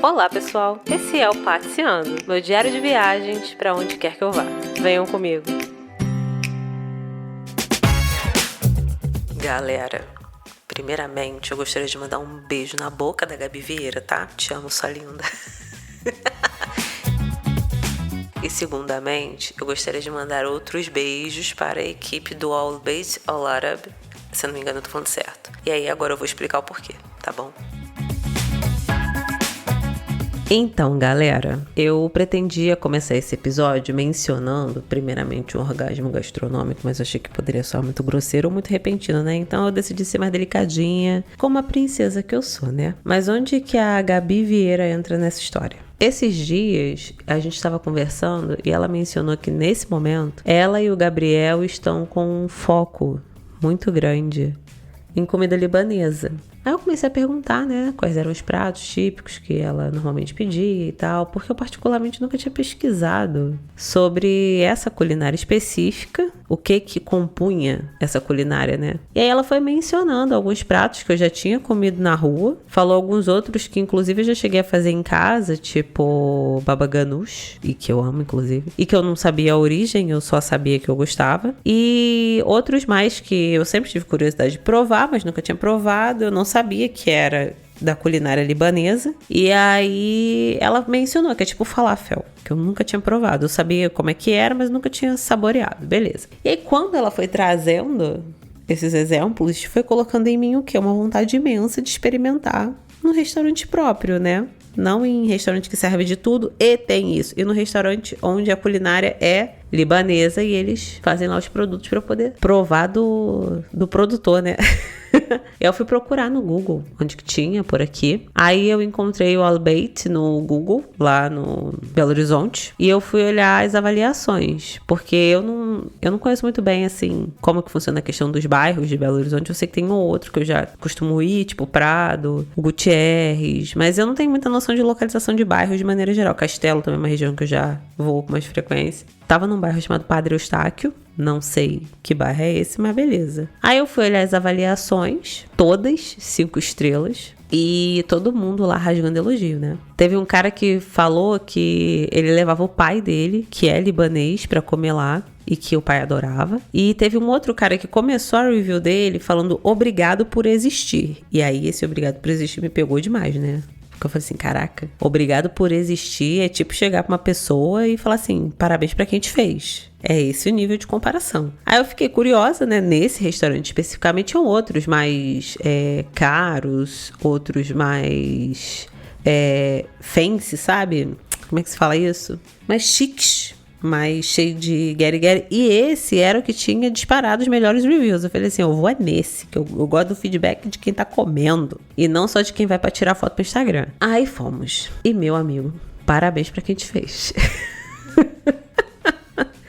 Olá pessoal, esse é o Passeando, meu diário de viagens para onde quer que eu vá. Venham comigo. Galera, primeiramente eu gostaria de mandar um beijo na boca da Gabi Vieira, tá? Te amo, sua linda. E segundamente, eu gostaria de mandar outros beijos para a equipe do All Bait All Arab. Se eu não me engano, eu tô falando certo. E aí agora eu vou explicar o porquê, tá bom? Então, galera, eu pretendia começar esse episódio mencionando, primeiramente, um orgasmo gastronômico, mas eu achei que poderia soar muito grosseiro ou muito repentino, né? Então eu decidi ser mais delicadinha, como a princesa que eu sou, né? Mas onde que a Gabi Vieira entra nessa história? Esses dias, a gente estava conversando e ela mencionou que, nesse momento, ela e o Gabriel estão com um foco muito grande em comida libanesa. Aí eu comecei a perguntar, né, quais eram os pratos típicos que ela normalmente pedia e tal, porque eu particularmente nunca tinha pesquisado sobre essa culinária específica, o que compunha essa culinária, né? E aí ela foi mencionando alguns pratos que eu já tinha comido na rua, falou alguns outros que inclusive eu já cheguei a fazer em casa, tipo baba ganoush, e que eu amo inclusive, e que eu não sabia a origem, eu só sabia que eu gostava, e outros mais que eu sempre tive curiosidade de provar, mas nunca tinha provado, eu não sabia que era da culinária libanesa. E aí ela mencionou que é tipo falafel, que eu nunca tinha provado. Eu sabia como é que era, mas nunca tinha saboreado. Beleza. E aí quando ela foi trazendo esses exemplos, foi colocando em mim o quê? Uma vontade imensa de experimentar no restaurante próprio, né? Não em restaurante que serve de tudo e tem isso. E no restaurante onde a culinária é libanesa e eles fazem lá os produtos para eu poder provar do produtor, né? Eu fui procurar no Google onde que tinha por aqui. Aí eu encontrei o All Bait no Google, lá no Belo Horizonte. E eu fui olhar as avaliações, porque eu não conheço muito bem, assim, como que funciona a questão dos bairros de Belo Horizonte. Eu sei que tem um ou outro que eu já costumo ir, tipo Prado, Gutierrez. Mas eu não tenho muita noção de localização de bairros de maneira geral. Castelo também é uma região que eu já vou com mais frequência. Tava num bairro chamado Padre Eustáquio. Não sei que bairro é esse, mas beleza. Aí eu fui olhar as avaliações, todas 5 estrelas. E todo mundo lá rasgando elogio, né? Teve um cara que falou que ele levava o pai dele, que é libanês, pra comer lá. E que o pai adorava. E teve um outro cara que começou a review dele falando obrigado por existir. E aí esse obrigado por existir me pegou demais, né? Eu falei assim, caraca, obrigado por existir é tipo chegar pra uma pessoa e falar assim, parabéns pra quem te fez. É esse o nível de comparação. Aí eu fiquei curiosa, né, nesse restaurante especificamente, tinham outros mais caros, outros mais fancy, sabe? Como é que se fala isso? Mais chiques. Mas cheio de guerre. E esse era o que tinha disparado os melhores reviews. Eu falei assim, eu vou nesse, que eu gosto do feedback de quem tá comendo. E não só de quem vai pra tirar foto pro Instagram. Aí fomos. E meu amigo, parabéns pra quem te fez.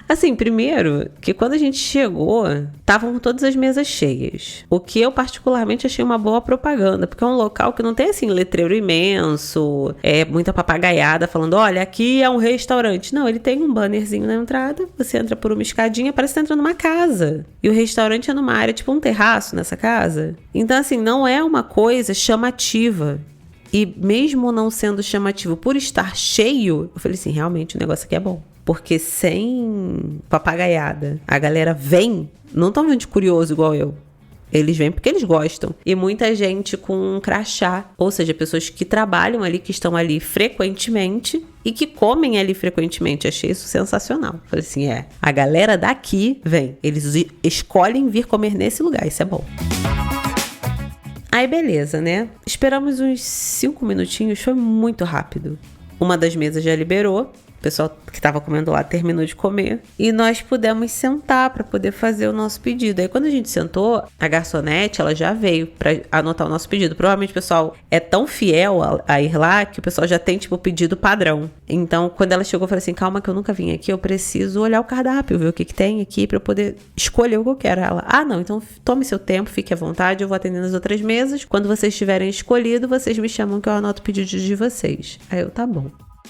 Assim, primeiro, que quando a gente chegou, estavam todas as mesas cheias. O que eu particularmente achei uma boa propaganda, porque é um local que não tem, assim, letreiro imenso, muita papagaiada falando, olha, aqui é um restaurante. Não, ele tem um bannerzinho na entrada, você entra por uma escadinha, parece que tá entrando numa casa. E o restaurante é numa área, tipo um terraço nessa casa. Então, assim, não é uma coisa chamativa. E mesmo não sendo chamativo por estar cheio, eu falei assim, realmente o negócio aqui é bom. Porque sem papagaiada, a galera vem, não tão gente curioso igual eu. Eles vêm porque eles gostam. E muita gente com um crachá, ou seja, pessoas que trabalham ali, que estão ali frequentemente e que comem ali frequentemente. Achei isso sensacional. Falei assim, a galera daqui vem. Eles escolhem vir comer nesse lugar, isso é bom. Aí beleza, né? Esperamos uns 5 minutinhos, foi muito rápido. Uma das mesas já liberou. O pessoal que estava comendo lá terminou de comer. E nós pudemos sentar para poder fazer o nosso pedido. Aí quando a gente sentou, a garçonete, ela já veio para anotar o nosso pedido. Provavelmente o pessoal é tão fiel a ir lá que o pessoal já tem, tipo, o pedido padrão. Então, quando ela chegou, eu falei assim, calma que eu nunca vim aqui, eu preciso olhar o cardápio, ver o que tem aqui para eu poder escolher o que eu quero. Ela, não, então tome seu tempo, fique à vontade, eu vou atendendo as outras mesas. Quando vocês tiverem escolhido, vocês me chamam que eu anoto o pedido de vocês. Aí eu, tá bom.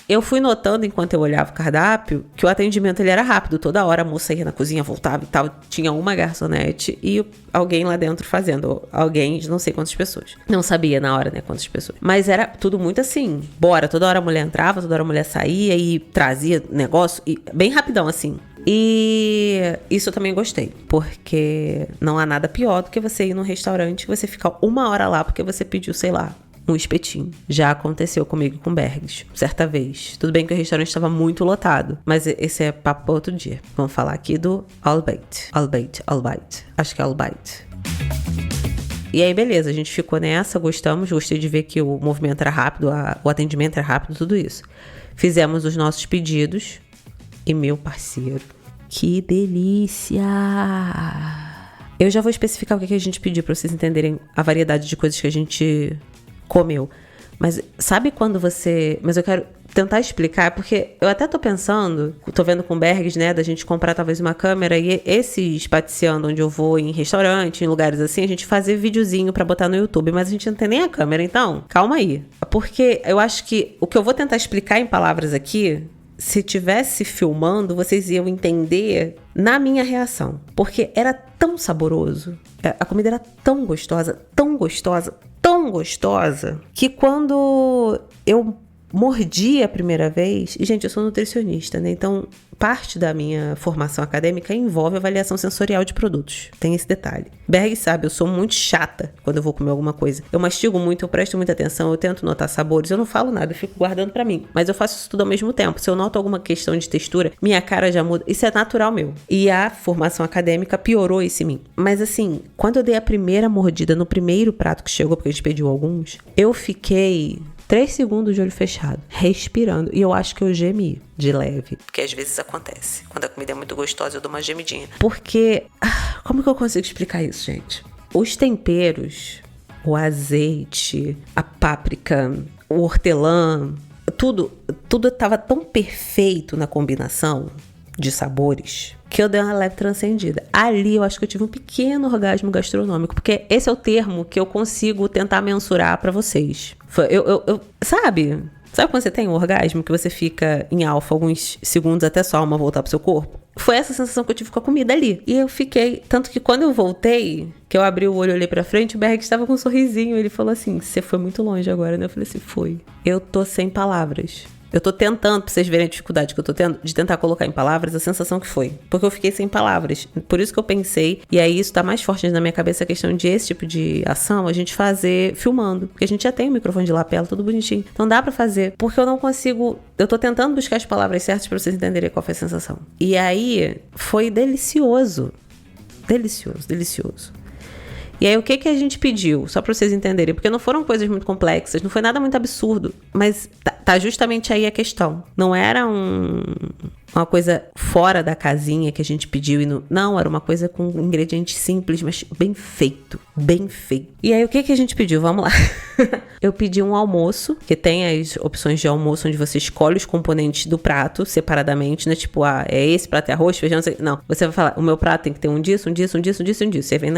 Eu fui notando, enquanto eu olhava o cardápio, que o atendimento ele era rápido. Toda hora a moça ia na cozinha, voltava e tal. Tinha uma garçonete e alguém lá dentro fazendo. Alguém de não sei quantas pessoas. Não sabia na hora, né, quantas pessoas. Mas era tudo muito assim. Bora, toda hora a mulher entrava, toda hora a mulher saía e trazia negócio. E bem rapidão, assim. E isso eu também gostei. Porque não há nada pior do que você ir num restaurante e você ficar 1 hora lá porque você pediu, sei lá, um espetinho. Já aconteceu comigo com Bergs, certa vez. Tudo bem que o restaurante estava muito lotado, mas esse é papo para outro dia. Vamos falar aqui do Albeit. Acho que é Albeit. E aí, beleza, a gente ficou nessa, gostei de ver que o movimento era rápido, o atendimento era rápido, tudo isso. Fizemos os nossos pedidos e, meu parceiro, que delícia! Eu já vou especificar o que a gente pediu para vocês entenderem a variedade de coisas que a gente comeu. Mas sabe quando você... Mas eu quero tentar explicar, porque eu até tô pensando, tô vendo com Bergs, né, da gente comprar talvez uma câmera e esses paticiando onde eu vou em restaurante, em lugares assim, a gente fazer videozinho pra botar no YouTube, mas a gente não tem nem a câmera, então calma aí. Porque eu acho que o que eu vou tentar explicar em palavras aqui, se tivesse filmando, vocês iam entender na minha reação. Porque era tão saboroso, a comida era tão gostosa, que quando eu mordi a primeira vez... E, gente, eu sou nutricionista, né? Então, parte da minha formação acadêmica envolve avaliação sensorial de produtos. Tem esse detalhe. Berg sabe, eu sou muito chata quando eu vou comer alguma coisa. Eu mastigo muito, eu presto muita atenção, eu tento notar sabores. Eu não falo nada, eu fico guardando pra mim. Mas eu faço isso tudo ao mesmo tempo. Se eu noto alguma questão de textura, minha cara já muda. Isso é natural meu. E a formação acadêmica piorou isso em mim. Mas, assim, quando eu dei a primeira mordida no primeiro prato que chegou, porque a gente pediu alguns, eu fiquei 3 segundos de olho fechado, respirando. E eu acho que eu gemi de leve. Porque às vezes acontece. Quando a comida é muito gostosa, eu dou uma gemidinha. Porque... como que eu consigo explicar isso, gente? Os temperos, o azeite, a páprica, o hortelã, tudo tava tão perfeito na combinação de sabores que eu dei uma leve transcendida. Ali eu acho que eu tive um pequeno orgasmo gastronômico, porque esse é o termo que eu consigo tentar mensurar pra vocês. Sabe quando você tem um orgasmo que você fica em alfa alguns segundos até sua alma voltar pro seu corpo? Foi essa sensação que eu tive com a comida ali. E eu fiquei... Tanto que quando eu voltei, que eu abri o olho e olhei pra frente, o Berg estava com um sorrisinho. Ele falou assim, você foi muito longe agora, né? Eu falei assim, foi. Eu tô sem palavras. Eu tô tentando, pra vocês verem a dificuldade que eu tô tendo, de tentar colocar em palavras a sensação que foi. Porque eu fiquei sem palavras. Por isso que eu pensei, e aí isso tá mais forte na minha cabeça, a questão de esse tipo de ação, a gente fazer filmando. Porque a gente já tem o microfone de lapela, tudo bonitinho. Então dá pra fazer. Porque eu não consigo... Eu tô tentando buscar as palavras certas pra vocês entenderem qual foi a sensação. E aí, foi delicioso. Delicioso. E aí, o que a gente pediu? Só pra vocês entenderem. Porque não foram coisas muito complexas, não foi nada muito absurdo. Mas tá justamente aí a questão. Não era uma coisa fora da casinha que a gente pediu. Não, era uma coisa com ingredientes simples, mas bem feito. E aí, o que a gente pediu? Vamos lá. Eu pedi um almoço, que tem as opções de almoço, onde você escolhe os componentes do prato separadamente, né? Tipo, é esse prato é arroz, feijão, não. Você vai falar, o meu prato tem que ter um disso. Você vem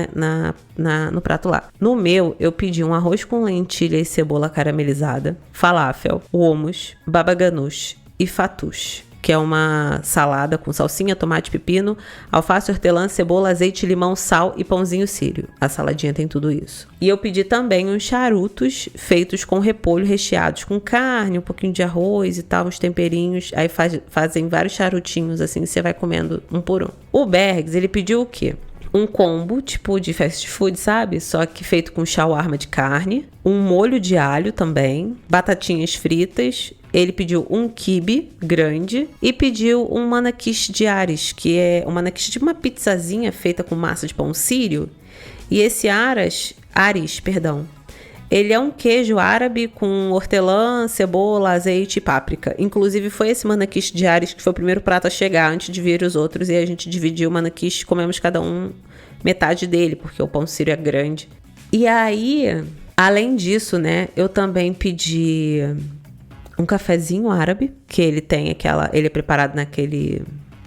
no prato lá. No meu, eu pedi um arroz com lentilha e cebola caramelizada, falafel, hummus, baba ganoush e fattoush, que é uma salada com salsinha, tomate, pepino, alface, hortelã, cebola, azeite, limão, sal e pãozinho sírio. A saladinha tem tudo isso. E eu pedi também uns charutos feitos com repolho, recheados com carne, um pouquinho de arroz e tal, uns temperinhos. Aí fazem vários charutinhos assim, você vai comendo um por um. O Bergs, ele pediu o quê? Um combo, tipo de fast food, sabe? Só que feito com shawarma de carne. Um molho de alho também. Batatinhas fritas. Ele pediu um quibe grande. E pediu um manakish de Ares, que é um manakish de uma pizzazinha feita com massa de pão sírio. E esse Ares, ele é um queijo árabe com hortelã, cebola, azeite e páprica. Inclusive, foi esse manakish de Ares que foi o primeiro prato a chegar antes de vir os outros. E a gente dividiu o manakish, comemos cada um metade dele, porque o pão sírio é grande. E aí, além disso, né, eu também pedi um cafezinho árabe, que ele tem ele é preparado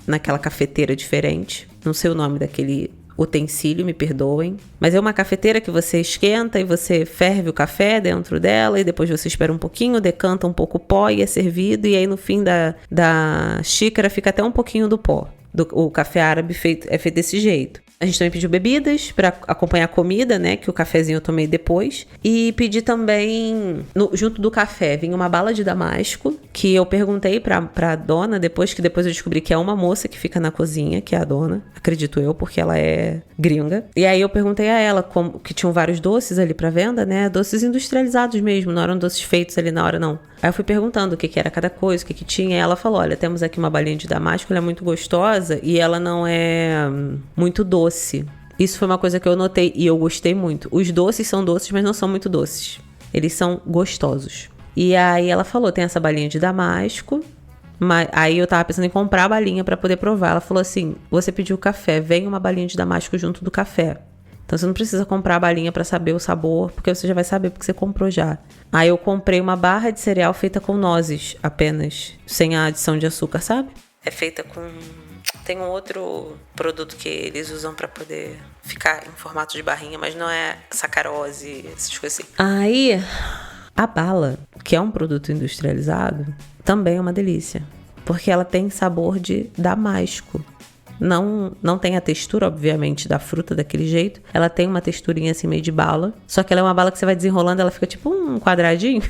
naquela cafeteira diferente. Não sei o nome daquele utensílio, me perdoem. Mas é uma cafeteira que você esquenta e você ferve o café dentro dela e depois você espera um pouquinho, decanta um pouco o pó e é servido. E aí no fim da xícara fica até um pouquinho do pó. O café árabe é feito desse jeito. A gente também pediu bebidas para acompanhar a comida, né? Que o cafezinho eu tomei depois. E pedi também, junto do café, vinha uma bala de damasco, que eu perguntei pra dona depois eu descobri que é uma moça que fica na cozinha, que é a dona, acredito eu, porque ela é gringa. E aí eu perguntei a ela que tinham vários doces ali pra venda, né? Doces industrializados mesmo, não eram doces feitos ali na hora, não. Aí eu fui perguntando o que era cada coisa, o que tinha, e ela falou, olha, temos aqui uma balinha de damasco, ela é muito gostosa e ela não é muito doce. Isso foi uma coisa que eu notei e eu gostei muito. Os doces são doces, mas não são muito doces. Eles são gostosos. E aí ela falou, tem essa balinha de damasco, mas aí eu tava pensando em comprar a balinha pra poder provar. Ela falou assim, você pediu café, vem uma balinha de damasco junto do café. Então você não precisa comprar a balinha pra saber o sabor, porque você já vai saber porque você comprou já. Aí eu comprei uma barra de cereal feita com nozes apenas, sem a adição de açúcar, sabe? É feita com... Tem um outro produto que eles usam pra poder ficar em formato de barrinha, mas não é sacarose, essas coisas assim. Aí, a bala, que é um produto industrializado, também é uma delícia, porque ela tem sabor de damasco. Não tem a textura, obviamente, da fruta daquele jeito. Ela tem uma texturinha assim meio de bala. Só que ela é uma bala que você vai desenrolando, ela fica tipo um quadradinho.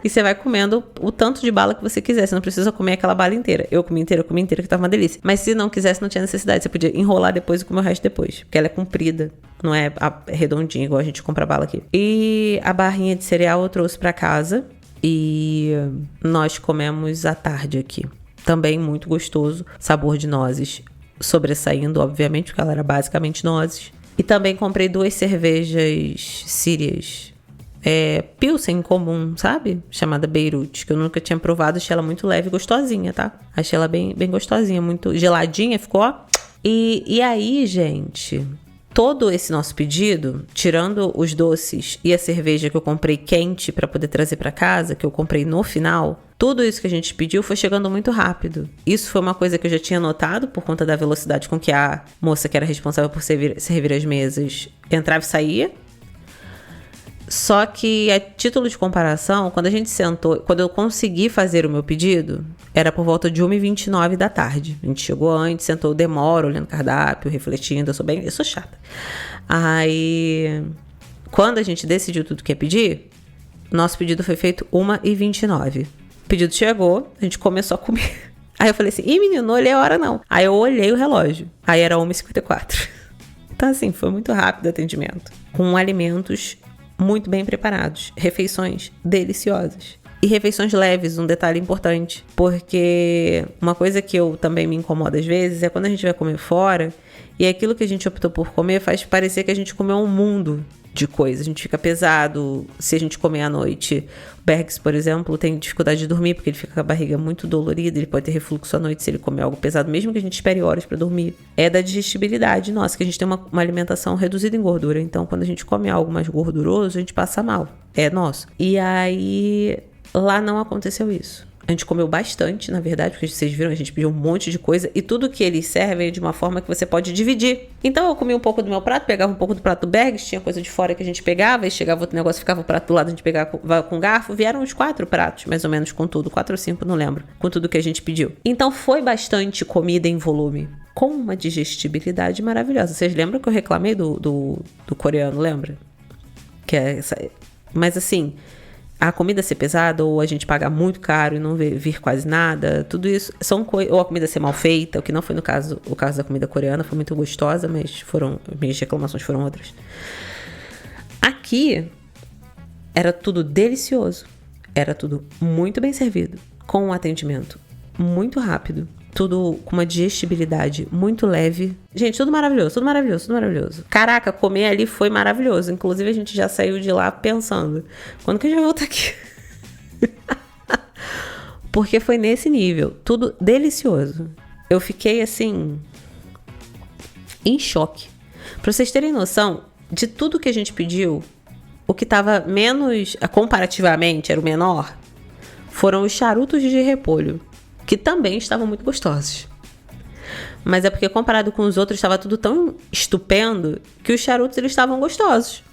E você vai comendo o tanto de bala que você quiser. Você não precisa comer aquela bala inteira. Eu comi inteira, que tava uma delícia. Mas se não quisesse, não tinha necessidade. Você podia enrolar depois e comer o resto depois. Porque ela é comprida. Não é redondinha, igual a gente compra bala aqui. E a barrinha de cereal eu trouxe pra casa. E nós comemos à tarde aqui. Também muito gostoso. Sabor de nozes. Sobressaindo, obviamente, porque ela era basicamente nozes. E também comprei 2 cervejas sírias. Pilsen comum, sabe? Chamada Beirute, que eu nunca tinha provado. Achei ela muito leve e gostosinha, tá? Achei ela bem, bem gostosinha, muito geladinha, ficou, ó. E aí, gente, todo esse nosso pedido, tirando os doces e a cerveja que eu comprei quente pra poder trazer pra casa, que eu comprei no final... Tudo isso que a gente pediu foi chegando muito rápido. Isso foi uma coisa que eu já tinha notado por conta da velocidade com que a moça que era responsável por servir as mesas entrava e saía. Só que, a título de comparação, quando a gente sentou, quando eu consegui fazer o meu pedido, era por volta de 1h29 da tarde. A gente chegou antes, sentou, demora, olhando o cardápio, refletindo, eu sou chata. Aí, quando a gente decidiu tudo que ia pedir, nosso pedido foi feito 1h29. O pedido chegou, a gente começou a comer. Aí eu falei assim, menino, não olhei a hora não. Aí eu olhei o relógio, aí era 1h54. Então assim, foi muito rápido o atendimento. Com alimentos muito bem preparados, refeições deliciosas. E refeições leves, um detalhe importante. Porque uma coisa que eu também me incomoda às vezes é quando a gente vai comer fora e aquilo que a gente optou por comer faz parecer que a gente comeu um mundo de coisas. A gente fica pesado se a gente comer à noite. O Bergs, por exemplo, tem dificuldade de dormir porque ele fica com a barriga muito dolorida, ele pode ter refluxo à noite se ele comer algo pesado, mesmo que a gente espere horas para dormir. É da digestibilidade nossa, que a gente tem uma alimentação reduzida em gordura. Então, quando a gente come algo mais gorduroso, a gente passa mal. É nosso. E aí, lá não aconteceu isso. A gente comeu bastante, na verdade, porque vocês viram, a gente pediu um monte de coisa e tudo que eles servem é de uma forma que você pode dividir. Então eu comi um pouco do meu prato, pegava um pouco do prato do Bergs, tinha coisa de fora que a gente pegava e chegava outro negócio, ficava o prato do lado, a gente pegava com garfo. Vieram uns 4 pratos, mais ou menos, com tudo, 4 ou 5, não lembro, com tudo que a gente pediu. Então foi bastante comida em volume, com uma digestibilidade maravilhosa. Vocês lembram que eu reclamei do coreano, lembra? Que é essa... Mas assim... A comida ser pesada, ou a gente pagar muito caro e não vir quase nada, tudo isso são coisas. Ou a comida ser mal feita, o que não foi o caso da comida coreana, foi muito gostosa, mas minhas reclamações foram outras. Aqui, era tudo delicioso, era tudo muito bem servido, com um atendimento muito rápido, tudo com uma digestibilidade muito leve. Gente, tudo maravilhoso, tudo maravilhoso, tudo maravilhoso. Caraca, comer ali foi maravilhoso. Inclusive, a gente já saiu de lá pensando, quando que a gente vai voltar aqui? Porque foi nesse nível, tudo delicioso. Eu fiquei, assim, em choque. Pra vocês terem noção, de tudo que a gente pediu, o que tava menos, comparativamente, era o menor, foram os charutos de repolho, que também estavam muito gostosos. Mas é porque comparado com os outros, estava tudo tão estupendo que os charutos, eles estavam gostosos.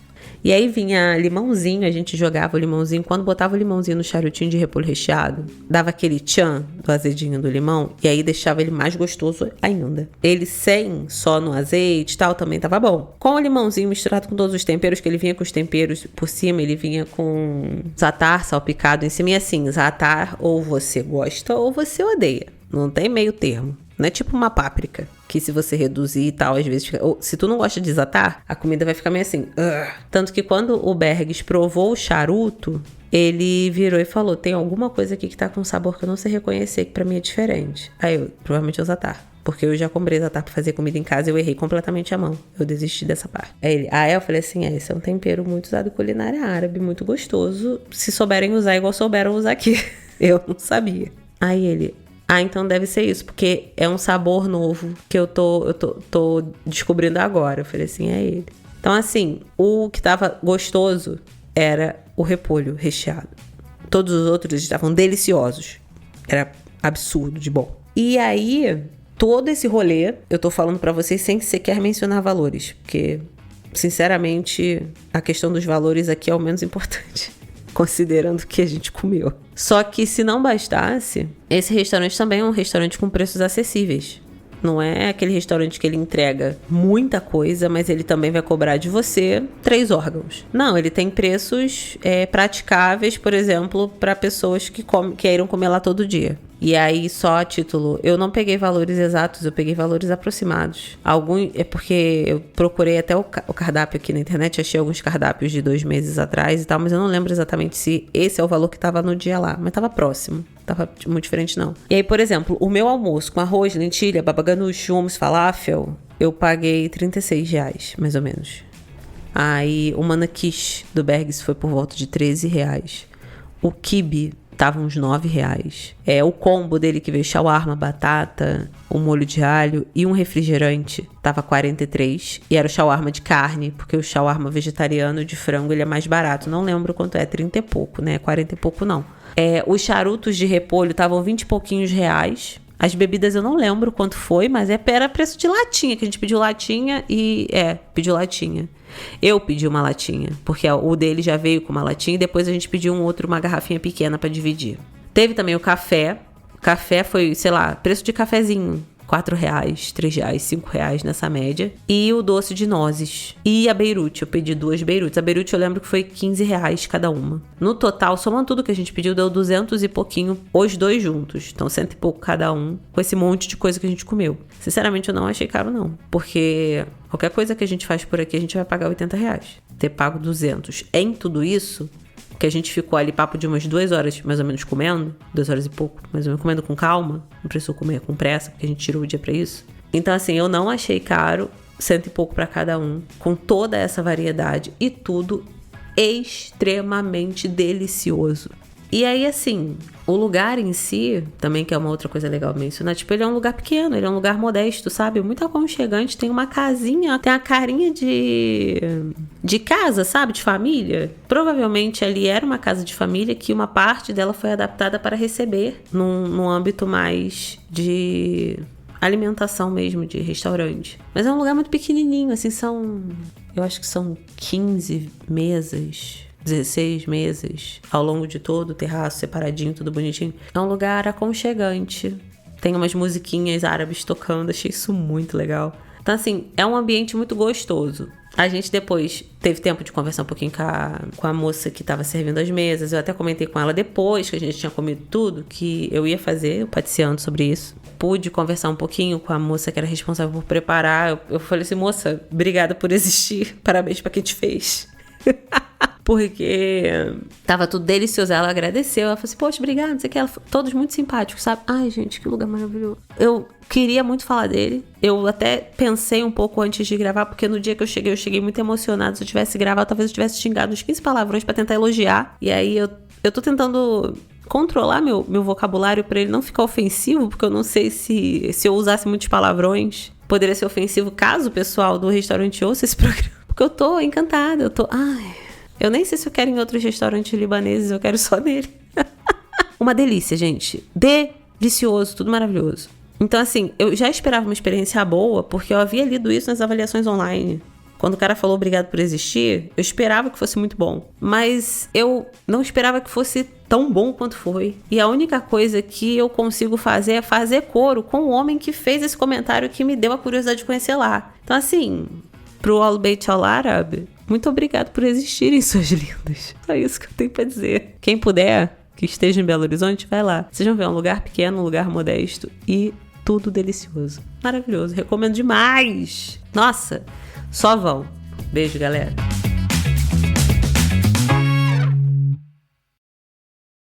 E aí vinha limãozinho, a gente jogava o limãozinho. Quando botava o limãozinho no charutinho de repolho recheado, dava aquele tchan do azedinho do limão. E aí deixava ele mais gostoso ainda. Ele sem, só no azeite e tal, também tava bom. Com o limãozinho misturado com todos os temperos, que ele vinha com os temperos por cima, ele vinha com za'atar salpicado em cima. E assim, za'atar ou você gosta ou você odeia. Não tem meio termo. Não é tipo uma páprica, que se você reduzir e tal, às vezes fica... Ou, se tu não gosta de za'atar, a comida vai ficar meio assim... Tanto que quando o Bergs provou o charuto, ele virou e falou, tem alguma coisa aqui que tá com sabor que eu não sei reconhecer, que pra mim é diferente. Aí eu, provavelmente é o za'atar. Porque eu já comprei za'atar pra fazer comida em casa e eu errei completamente a mão. Eu desisti dessa parte. Aí ele... eu falei assim, esse é um tempero muito usado em culinária árabe, muito gostoso. Se souberem usar igual souberam usar aqui. Eu não sabia. Aí ele... então deve ser isso, porque é um sabor novo que eu tô descobrindo agora. Eu falei assim, é ele. Então, assim, o que tava gostoso era o repolho recheado. Todos os outros estavam deliciosos. Era absurdo de bom. E aí, todo esse rolê, eu tô falando pra vocês sem sequer mencionar valores, porque, sinceramente, a questão dos valores aqui é o menos importante. Considerando o que a gente comeu. Só que se não bastasse, esse restaurante também é um restaurante com preços acessíveis. Não é aquele restaurante que ele entrega muita coisa, mas ele também vai cobrar de você 3 órgãos. Não, ele tem preços praticáveis, por exemplo, para pessoas que queiram comer lá todo dia. E aí, só a título, eu não peguei valores exatos, eu peguei valores aproximados. É porque eu procurei até o cardápio aqui na internet, achei alguns cardápios de 2 meses atrás e tal, mas eu não lembro exatamente se esse é o valor que tava no dia lá, mas tava próximo. Tava muito diferente, não. E aí, por exemplo, o meu almoço com arroz, lentilha, baba ganoush, hummus, falafel, eu paguei R$36, mais ou menos. Aí, o manakish do Bergs foi por volta de R$13. O quibe tava uns R$9. O combo dele que veio shawarma, batata, um molho de alho e um refrigerante tava R$43. E era o shawarma de carne, porque o shawarma vegetariano de frango ele é mais barato. Não lembro quanto é, 30 e pouco, né? 40 e pouco não. Os charutos de repolho estavam 20 e pouquinhos reais. As bebidas eu não lembro quanto foi, mas era preço de latinha, que a gente pediu latinha e... pediu latinha. Eu pedi uma latinha, porque o dele já veio com uma latinha e depois a gente pediu uma garrafinha pequena pra dividir. Teve também o café. O café foi, sei lá, preço de cafezinho. R$4, R$3, R$5 nessa média. E o doce de nozes. E a Beirute, eu pedi 2 Beirutes. A Beirute eu lembro que foi R$15 cada uma. No total, somando tudo que a gente pediu, deu 200 e pouquinho os 2 juntos. Então 100 e pouco cada um, com esse monte de coisa que a gente comeu. Sinceramente, eu não achei caro não. Porque qualquer coisa que a gente faz por aqui, a gente vai pagar R$80. Ter pago 200 em tudo isso... que a gente ficou ali papo de umas 2 horas mais ou menos comendo, 2 horas e pouco, mais ou menos comendo com calma, não precisou comer com pressa, porque a gente tirou o dia pra isso. Então assim, eu não achei caro, 100 e pouco pra cada um, com toda essa variedade e tudo extremamente delicioso. E aí assim, o lugar em si, também que é uma outra coisa legal mencionar, tipo, ele é um lugar pequeno, ele é um lugar modesto, sabe? Muito aconchegante, tem uma casinha, tem a carinha de casa, sabe? De família. Provavelmente ali era uma casa de família que uma parte dela foi adaptada para receber num âmbito mais de alimentação mesmo, de restaurante. Mas é um lugar muito pequenininho, assim, eu acho que são 15 mesas... 16 mesas ao longo de todo o terraço, separadinho, tudo bonitinho. É um lugar aconchegante. Tem umas musiquinhas árabes tocando, achei isso muito legal. Então, assim, é um ambiente muito gostoso. A gente depois teve tempo de conversar um pouquinho com a moça que estava servindo as mesas. Eu até comentei com ela depois que a gente tinha comido tudo, que eu ia fazer o paticiando sobre isso. Pude conversar um pouquinho com a moça que era responsável por preparar. Eu falei assim, moça, obrigada por existir. Parabéns pra quem te fez. Porque tava tudo delicioso. Ela agradeceu. Ela falou assim, poxa, obrigada, não sei o que. Todos muito simpáticos, sabe? Ai, gente, que lugar maravilhoso. Eu queria muito falar dele. Eu até pensei um pouco antes de gravar, porque no dia que eu cheguei muito emocionada. Se eu tivesse gravado, talvez eu tivesse xingado uns 15 palavrões pra tentar elogiar. E aí eu tô tentando controlar meu vocabulário pra ele não ficar ofensivo, porque eu não sei se eu usasse muitos palavrões, poderia ser ofensivo caso o pessoal do restaurante ouça esse programa. Porque eu tô encantada, eu nem sei se eu quero em outros restaurantes libaneses, eu quero só nele. Uma delícia, gente. Delicioso, tudo maravilhoso. Então, assim, eu já esperava uma experiência boa, porque eu havia lido isso nas avaliações online. Quando o cara falou obrigado por existir, eu esperava que fosse muito bom. Mas eu não esperava que fosse tão bom quanto foi. E a única coisa que eu consigo fazer é fazer coro com o homem que fez esse comentário que me deu a curiosidade de conhecer lá. Então, assim, pro Al Beit Al Arab, muito obrigado por existirem, suas lindas. Só isso que eu tenho pra dizer. Quem puder, que esteja em Belo Horizonte, vai lá. Vocês vão ver, é um lugar pequeno, um lugar modesto e tudo delicioso. Maravilhoso. Recomendo demais. Nossa, só vão. Beijo, galera.